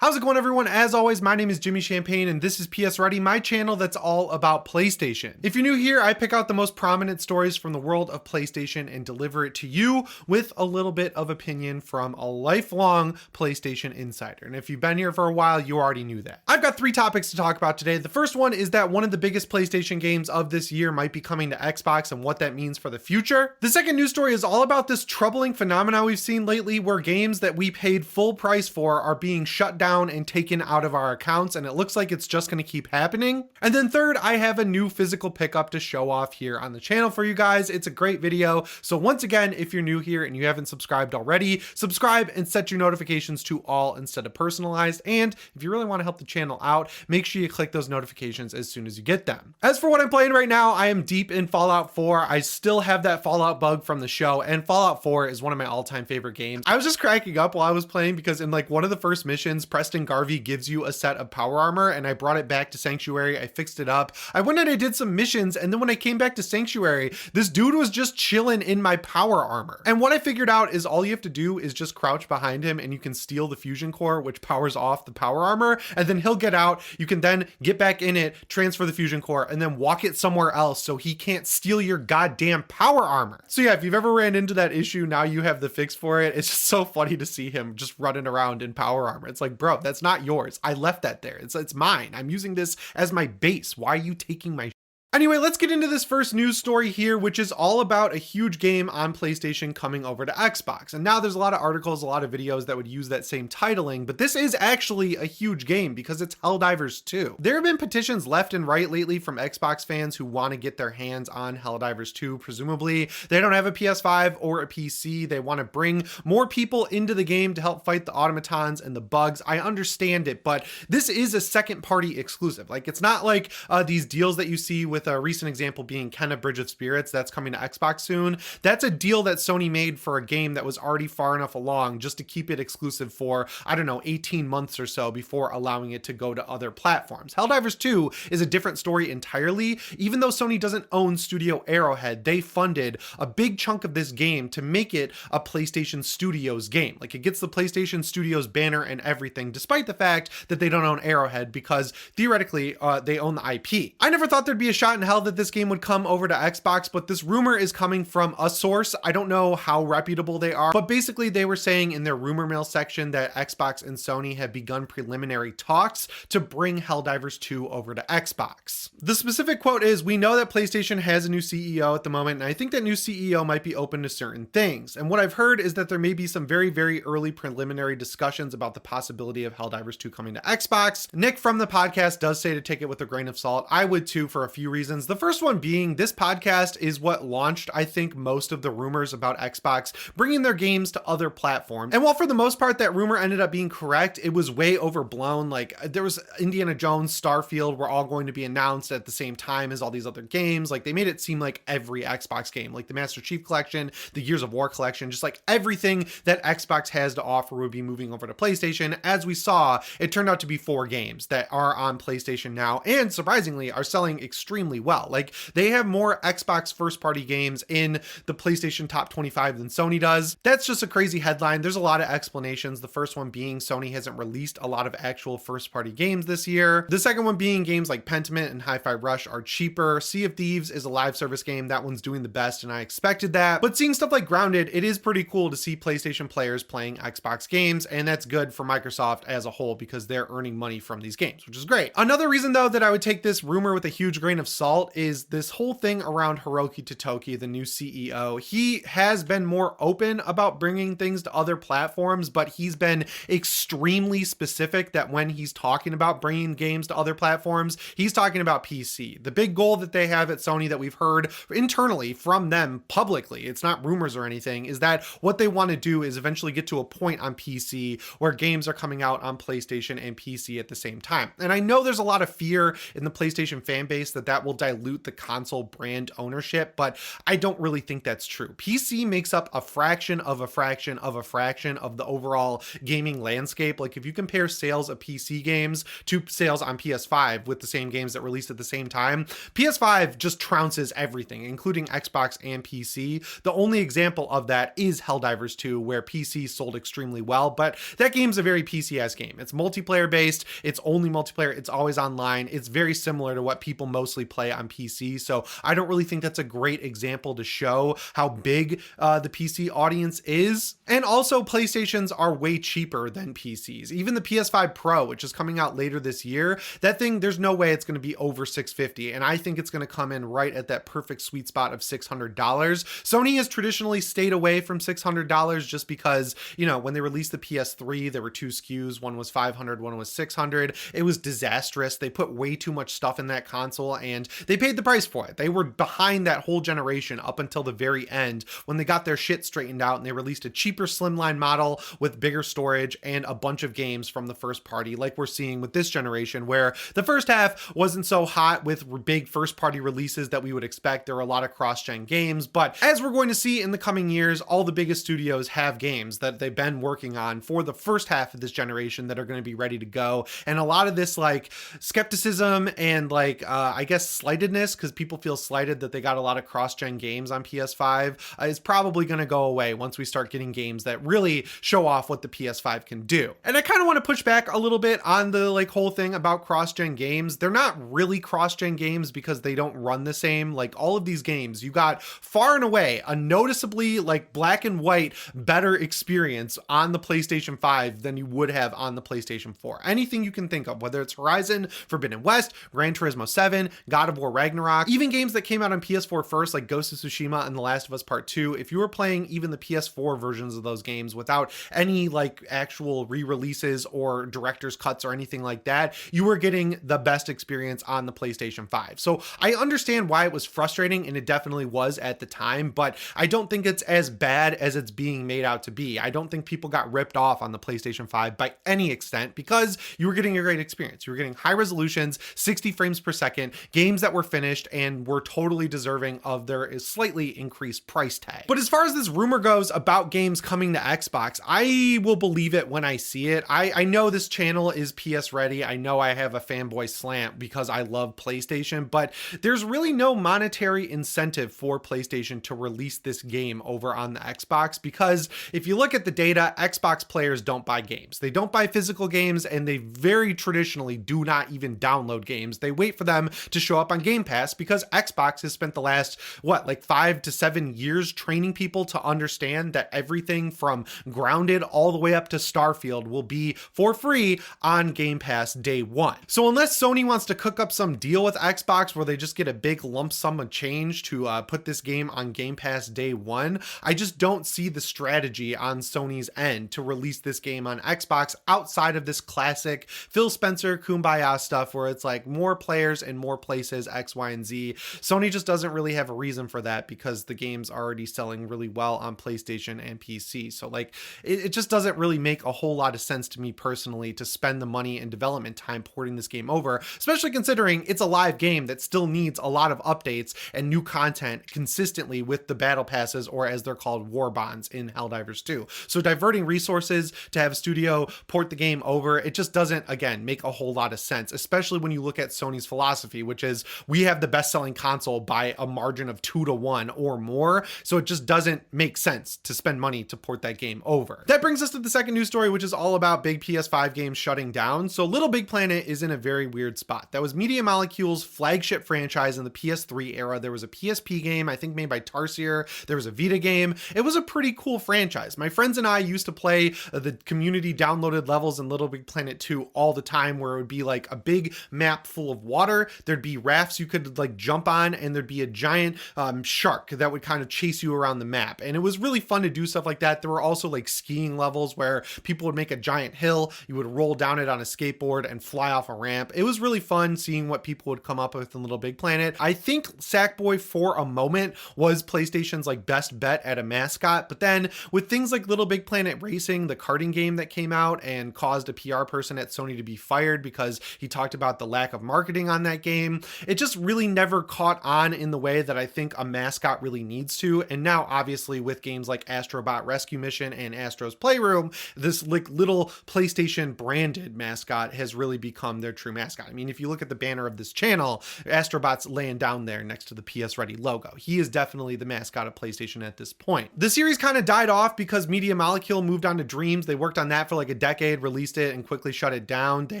How's it going, everyone? As always, my name is Jimmy Champagne and this is PSReady, my channel that's all about PlayStation. If you're new here, I pick out the most prominent stories from the world of PlayStation and deliver it to you with a little bit of opinion from a lifelong PlayStation insider. And if you've been here for a while, you already knew that. I've got three topics to talk about today. The first one is that one of the biggest PlayStation games of this year might be coming to Xbox and what that means for the future. The second news story is all about this troubling phenomenon we've seen lately where games that we paid full price for are being shut down and taken out of our accounts, and it looks like it's just going to keep happening. And then third, I have a new physical pickup to show off here on the channel for you guys. It's a great video. So once again, if you're new here and you haven't subscribed already, subscribe and set your notifications to all instead of personalized. And if you really want to help the channel out, make sure you click those notifications as soon as you get them. As for what I'm playing right now, I am deep in Fallout 4. I still have that Fallout bug from the show, and Fallout 4 is one of my all-time favorite games. I was just cracking up while I was playing because in like one of the first missions, Preston Garvey gives you a set of power armor, and I brought it back to Sanctuary. I fixed it up. I went and I did some missions, and then when I came back to Sanctuary, this dude was just chilling in my power armor. And what I figured out is all you have to do is just crouch behind him and you can steal the fusion core, which powers off the power armor, and then he'll get out. You can then get back in it, transfer the fusion core, and then walk it somewhere else so he can't steal your goddamn power armor. So yeah, if you've ever ran into that issue, now you have the fix for it. It's just so funny to see him just running around in power armor. It's like, bro, that's not yours. I left that there. It's mine. I'm using this as my base. Why are you taking my Anyway, let's get into this first news story here, which is all about a huge game on PlayStation coming over to Xbox. And now there's a lot of articles, a lot of videos that would use that same titling, but this is actually a huge game because it's Helldivers 2. There have been petitions left and right lately from Xbox fans who want to get their hands on Helldivers 2, presumably. They don't have a PS5 or a PC. They want to bring more people into the game to help fight the automatons and the bugs. I understand it, but this is a second party exclusive. Like, it's not like these deals that you see with a recent example being Kenna Bridge of Spirits that's coming to Xbox soon. That's a deal that Sony made for a game that was already far enough along just to keep it exclusive for, I don't know, 18 months or so before allowing it to go to other platforms. Helldivers 2 is a different story entirely. Even though Sony doesn't own Studio Arrowhead, they funded a big chunk of this game to make it a PlayStation Studios game. Like, it gets the PlayStation Studios banner and everything, despite the fact that they don't own Arrowhead because theoretically they own the IP. I never thought there'd be a shot in hell that this game would come over to Xbox, but this rumor is coming from a source. I don't know how reputable they are, but basically they were saying in their Rumourmill section that Xbox and Sony have begun preliminary talks to bring Helldivers 2 over to Xbox. The specific quote is, "We know that PlayStation has a new CEO at the moment, and I think that new CEO might be open to certain things. And what I've heard is that there may be some very, very early preliminary discussions about the possibility of Helldivers 2 coming to Xbox." Nick from the podcast does say to take it with a grain of salt. I would too, for a few reasons. The first one being this podcast is what launched, I think, most of the rumors about Xbox bringing their games to other platforms. And while for the most part that rumor ended up being correct, it was way overblown. Like, there was Indiana Jones, Starfield were all going to be announced at the same time as all these other games. Like, they made it seem like every Xbox game, like the Master Chief Collection, the Gears of War Collection, just like everything that Xbox has to offer would be moving over to PlayStation. As we saw, it turned out to be 4 games that are on PlayStation now and surprisingly are selling extremely well. Like, they have more Xbox first party games in the PlayStation top 25 than Sony does. That's just a crazy headline. There's a lot of explanations. The first one being Sony hasn't released a lot of actual first party games this year. The second one being games like Pentiment and Hi-Fi Rush are cheaper. Sea of Thieves is a live service game. That one's doing the best and I expected that. But seeing stuff like Grounded, it is pretty cool to see PlayStation players playing Xbox games, and that's good for Microsoft as a whole because they're earning money from these games, which is great. Another reason though that I would take this rumor with a huge grain of salt is this whole thing around Hiroki Totoki, the new CEO. He has been more open about bringing things to other platforms, but he's been extremely specific that when he's talking about bringing games to other platforms, he's talking about PC. The big goal that they have at Sony that we've heard internally from them publicly, it's not rumors or anything, is that what they want to do is eventually get to a point on PC where games are coming out on PlayStation and PC at the same time. And I know there's a lot of fear in the PlayStation fan base that that will dilute the console brand ownership, but I don't really think that's true. PC makes up a fraction of a fraction of a fraction of the overall gaming landscape. Like if you compare sales of PC games to sales on PS5 with the same games that released at the same time, PS5 just trounces everything, including Xbox and PC. The only example of that is Helldivers 2, where PC sold extremely well, but that game's a very PC-esque game. It's multiplayer based, it's only multiplayer, it's always online. It's very similar to what people mostly play on PC, so I don't really think that's a great example to show how big the PC audience is. And also, PlayStations are way cheaper than PCs. Even the PS5 Pro, which is coming out later this year, that thing, there's no way it's going to be over $650, and I think it's going to come in right at that perfect sweet spot of $600. Sony has traditionally stayed away from $600 just because, you know, when they released the PS3, there were two SKUs. One was $500, one was $600. It was disastrous. They put way too much stuff in that console and they paid the price for it. They were behind that whole generation up until the very end when they got their shit straightened out and they released a cheaper slimline model with bigger storage and a bunch of games from the first party, like we're seeing with this generation, where the first half wasn't so hot with big first party releases that we would expect. There were a lot of cross-gen games, but as we're going to see in the coming years, all the biggest studios have games that they've been working on for the first half of this generation that are going to be ready to go. And a lot of this like skepticism and like I guess slightedness, because people feel slighted that they got a lot of cross-gen games on PS5, is probably going to go away once we start getting games that really show off what the PS5 can do. And I kind of want to push back a little bit on the like whole thing about cross-gen games. They're not really cross-gen games because they don't run the same. Like all of these games, you got far and away a noticeably like black and white better experience on the PlayStation 5 than you would have on the PlayStation 4. Anything you can think of, whether it's Horizon Forbidden West, Gran Turismo 7, God of War Ragnarok, even games that came out on PS4 first, like Ghost of Tsushima and The Last of Us Part 2, if you were playing even the PS4 versions of those games without any like actual re-releases or director's cuts or anything like that, you were getting the best experience on the PlayStation 5. So I understand why it was frustrating, and it definitely was at the time, but I don't think it's as bad as it's being made out to be. I don't think people got ripped off on the PlayStation 5 by any extent, because you were getting a great experience. You were getting high resolutions, 60 frames per second, games that were finished and were totally deserving of their slightly increased price tag. But as far as this rumor goes about games coming to Xbox, I will believe it when I see it. I know this channel is PSReady. I know I have a fanboy slant because I love PlayStation, but there's really no monetary incentive for PlayStation to release this game over on the Xbox, because if you look at the data, Xbox players don't buy games. They don't buy physical games, and they very traditionally do not even download games. They wait for them to show up on Game Pass, because Xbox has spent the last, like 5 to 7 years training people to understand that everything from Grounded all the way up to Starfield will be for free on Game Pass day one. So unless Sony wants to cook up some deal with Xbox where they just get a big lump sum of change to put this game on Game Pass day one, I just don't see the strategy on Sony's end to release this game on Xbox outside of this classic Phil Spencer kumbaya stuff where it's like more players and more places, X, Y, and Z. Sony just doesn't really have a reason for that because the game's already selling really well on PlayStation and PC. So like it just doesn't really make a whole lot of sense to me personally to spend the money and development time porting this game over, especially considering it's a live game that still needs a lot of updates and new content consistently with the battle passes, or as they're called, war bonds in Helldivers 2. So diverting resources to have a studio port the game over, it just doesn't, again, make a whole lot of sense, especially when you look at Sony's philosophy, which is we have the best selling console by a margin of 2-1 or more. So it just doesn't make sense to spend money to port that game over. That brings us to the second news story, which is all about big PS5 games shutting down. So Little Big Planet is in a very weird spot. That was Media Molecule's flagship franchise in the PS3 era. There was a PSP game, I think made by Tarsier. There was a Vita game. It was a pretty cool franchise. My friends and I used to play the community downloaded levels in Little Big Planet 2 all the time, where it would be like a big map full of water. There'd be rafts you could like jump on, and there'd be a giant shark that would kind of chase you around the map. And it was really fun to do stuff like that. There were also like skiing levels where people would make a giant hill. You would roll down it on a skateboard and fly off a ramp. It was really fun seeing what people would come up with in Little Big Planet. I think Sackboy for a moment was PlayStation's like best bet at a mascot, but then with things like Little Big Planet Racing, the karting game that came out and caused a PR person at Sony to be fired because he talked about the lack of marketing on that game, it just really never caught on in the way that I think a mascot really needs to. And now obviously with games like Astrobot Rescue Mission and Astro's Playroom, this like little PlayStation branded mascot has really become their true mascot. I mean, if you look at the banner of this channel, Astrobot's laying down there next to the PS Ready logo. He is definitely the mascot of PlayStation at this point. The series kind of died off because Media Molecule moved on to Dreams. They worked on that for like a decade, released it, and quickly shut it down. They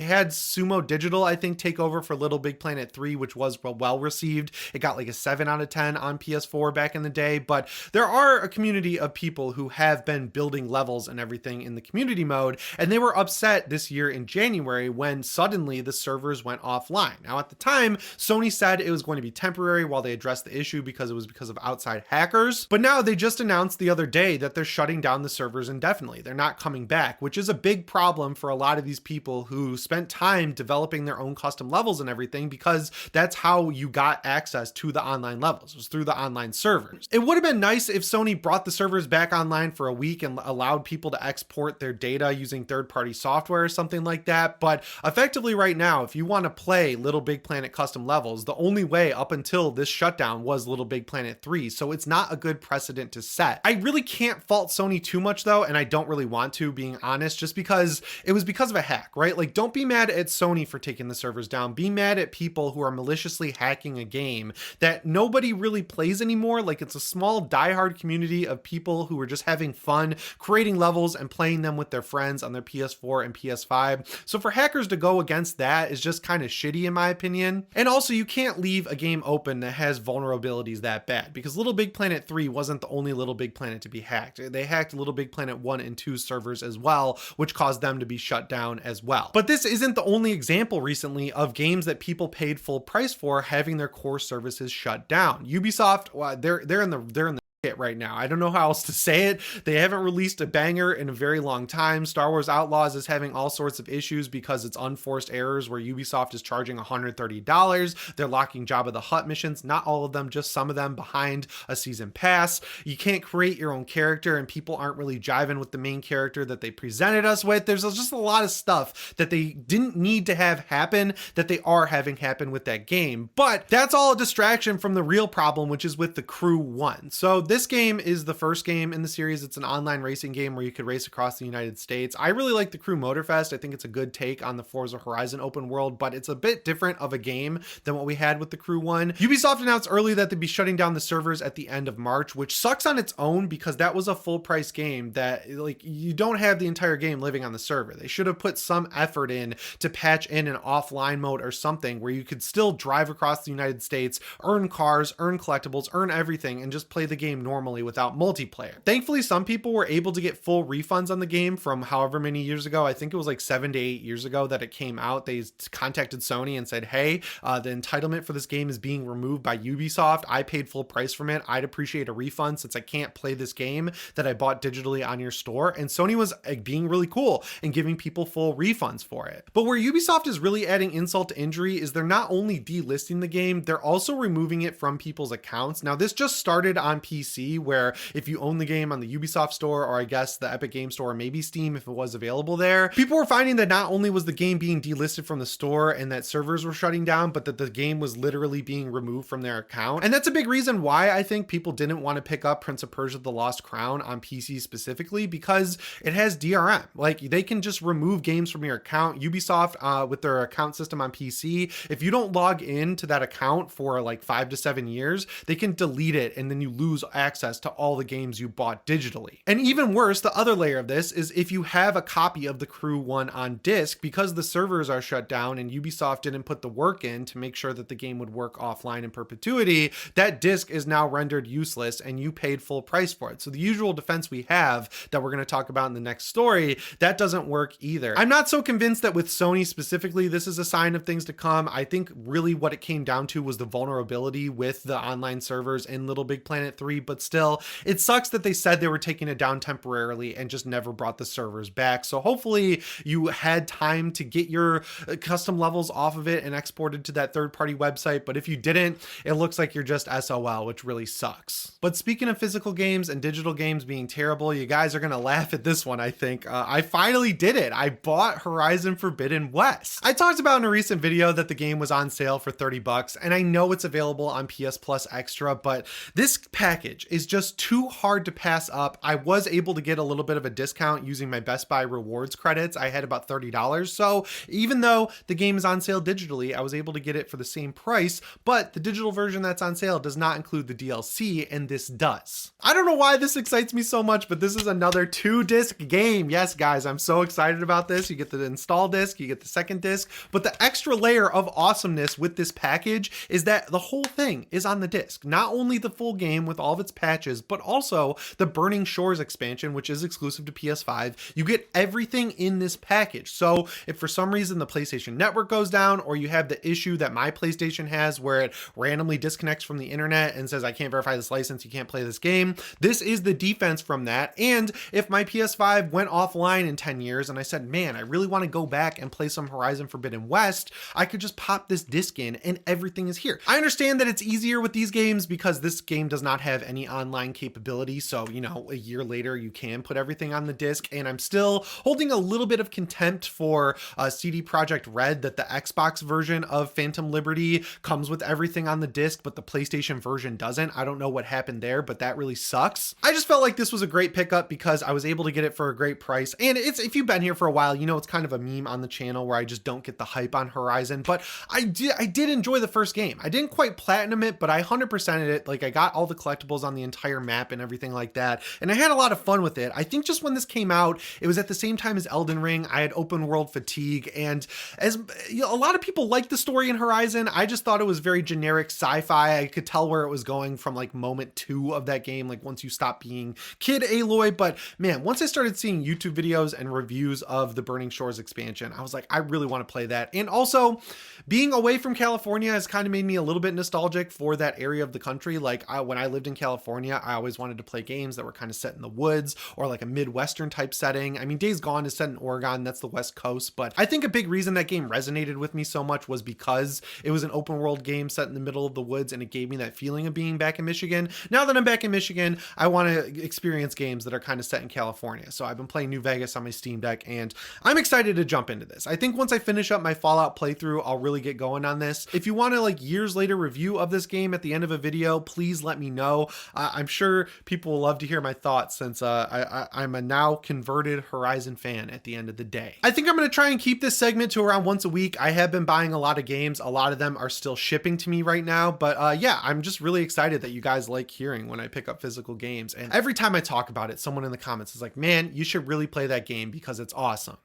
had Sumo Digital, I think, take over for Little Big Planet 3, which was well received. It got like a 7 out of 10 on PS4 back in the day, but there are a community of people who have been building levels and everything in the community mode, and they were upset this year in January when suddenly the servers went offline. Now at the time, Sony said it was going to be temporary while they addressed the issue because it was because of outside hackers, but now they just announced the other day that they're shutting down the servers indefinitely. They're not coming back, which is a big problem for a lot of these people who spent time developing their own custom levels and everything, because that's how you got access to the online levels, was through the online servers. It would have been nice if Sony brought the servers back online for a week and allowed people to export their data using third-party software or something like that, but effectively right now, if you want to play Little Big Planet custom levels, the only way up until this shutdown was Little Big Planet 3, so it's not a good precedent to set. I really can't fault Sony too much though, and I don't really want to, being honest, just because it was because of a hack, right? Like, don't be mad at Sony for taking the servers down. Be mad at people who are maliciously hacking a game that nobody really plays anymore. Like, it's a small diehard community of people who are just having fun creating levels and playing them with their friends on their PS4 and PS5. So for hackers to go against that is just kind of shitty in my opinion. And also, you can't leave a game open that has vulnerabilities that bad, because Little Big Planet 3 wasn't the only Little Big Planet to be hacked. They hacked Little Big Planet 1 and 2 servers as well, which caused them to be shut down as well. But this isn't the only example recently of games that people paid full price for having their core services shut down. Ubisoft, well, they're in the right now. I don't know how else to say it. They haven't released a banger in a very long time. Star Wars Outlaws is having all sorts of issues because it's unforced errors where Ubisoft is charging $130. They're locking Jabba the Hutt missions, not all of them, just some of them, behind a season pass. You can't create your own character, and people aren't really jiving with the main character that they presented us with. There's just a lot of stuff that they didn't need to have happen that they are having happen with that game. But that's all a distraction from the real problem, which is with the Crew 1. So this game is the first game in the series. It's an online racing game where you could race across the United States. I really like the Crew Motorfest. I think it's a good take on the Forza Horizon open world, but it's a bit different of a game than what we had with the Crew 1. Ubisoft announced early that they'd be shutting down the servers at the end of March, which sucks on its own because that was a full price game that, like, you don't have the entire game living on the server. They should have put some effort in to patch in an offline mode or something where you could still drive across the United States, earn cars, earn collectibles, earn everything, and just play the game normally without multiplayer. Thankfully, some people were able to get full refunds on the game from however many years ago. I think it was like 7 to 8 years ago that it came out. They contacted Sony and said, hey, the entitlement for this game is being removed by Ubisoft. I paid full price from it. I'd appreciate a refund since I can't play this game that I bought digitally on your store. And Sony was being really cool and giving people full refunds for it. But where Ubisoft is really adding insult to injury is they're not only delisting the game, they're also removing it from people's accounts. Now, this just started on PC, where if you own the game on the Ubisoft store, or I guess the Epic Game Store, or maybe Steam if it was available there, people were finding that not only was the game being delisted from the store and that servers were shutting down, but that the game was literally being removed from their account. And that's a big reason why I think people didn't want to pick up Prince of Persia: The Lost Crown on PC specifically, because it has DRM. Like, they can just remove games from your account. Ubisoft, with their account system on PC, if you don't log in to that account for like 5 to 7 years, they can delete it and then you lose access to all the games you bought digitally. And even worse, the other layer of this is if you have a copy of the Crew 1 on disc, because the servers are shut down and Ubisoft didn't put the work in to make sure that the game would work offline in perpetuity, that disc is now rendered useless and you paid full price for it. So the usual defense we have that we're going to talk about in the next story, that doesn't work either. I'm not so convinced that with Sony specifically, this is a sign of things to come. I think really what it came down to was the vulnerability with the online servers in Little Big Planet 3, but still, it sucks that they said they were taking it down temporarily and just never brought the servers back. So hopefully you had time to get your custom levels off of it and exported to that third-party website, but if you didn't, it looks like you're just SOL, which really sucks. But speaking of physical games and digital games being terrible, you guys are gonna laugh at this one, I think. I finally did it. I bought Horizon Forbidden West. I talked about in a recent video that the game was on sale for 30 bucks, and I know it's available on PS Plus Extra, but this package is just too hard to pass up. I was able to get a little bit of a discount using my Best Buy rewards credits. I had about $30. So even though the game is on sale digitally, I was able to get it for the same price, but the digital version that's on sale does not include the DLC, and this does. I don't know why this excites me so much, but this is another 2-disc game. Yes, guys, I'm so excited about this. You get the install disc, you get the second disc, but the extra layer of awesomeness with this package is that the whole thing is on the disc. Not only the full game with all of its patches, but also the Burning Shores expansion, which is exclusive to PS5. You get everything in this package. So if for some reason the PlayStation Network goes down, or you have the issue that my PlayStation has where it randomly disconnects from the internet and says, I can't verify this license, you can't play this game, this is the defense from that. And if my PS5 went offline in 10 years and I said, man, I really want to go back and play some Horizon Forbidden West, I could just pop this disc in and everything is here. I understand that it's easier with these games because this game does not have any online capability. So, you know, a year later, you can put everything on the disc, and I'm still holding a little bit of contempt for CD Projekt Red that the Xbox version of Phantom Liberty comes with everything on the disc, but the PlayStation version doesn't. I don't know what happened there, but that really sucks. I just felt like this was a great pickup because I was able to get it for a great price. And it's, if you've been here for a while, you know, it's kind of a meme on the channel where I just don't get the hype on Horizon, but I did enjoy the first game. I didn't quite platinum it, but I 100%ed it. Like, I got all the collectibles on the entire map and everything like that, and I had a lot of fun with it. I think just when this came out, it was at the same time as Elden Ring. I had open world fatigue, and as you know, a lot of people like the story in Horizon, I just thought it was very generic sci-fi. I could tell where it was going from like moment 2 of that game, like once you stop being Kid Aloy. But man, once I started seeing YouTube videos and reviews of the Burning Shores expansion, I was like, I really want to play that. And also, being away from California has kind of made me a little bit nostalgic for that area of the country. Like, when I lived in California, I always wanted to play games that were kind of set in the woods or like a Midwestern type setting. I mean, Days Gone is set in Oregon, that's the West Coast, but I think a big reason that game resonated with me so much was because it was an open world game set in the middle of the woods, and it gave me that feeling of being back in Michigan. Now that I'm back in Michigan, I want to experience games that are kind of set in California. So I've been playing New Vegas on my Steam Deck, and I'm excited to jump into this. I think once I finish up my Fallout playthrough, I'll really get going on this. If you want to like years later review of this game at the end of a video, please let me know. I'm sure people will love to hear my thoughts since I'm a now converted Horizon fan at the end of the day. I think I'm going to try and keep this segment to around once a week. I have been buying a lot of games. A lot of them are still shipping to me right now, but yeah, I'm just really excited that you guys like hearing when I pick up physical games. And every time I talk about it, someone in the comments is like, man, you should really play that game because it's awesome.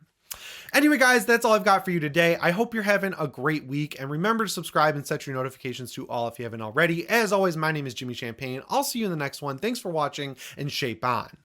Anyway, guys, that's all I've got for you today. I hope you're having a great week, and remember to subscribe and set your notifications to all if you haven't already. As always, my name is Jimmy Champagne. I'll see you in the next one. Thanks for watching, and shape on.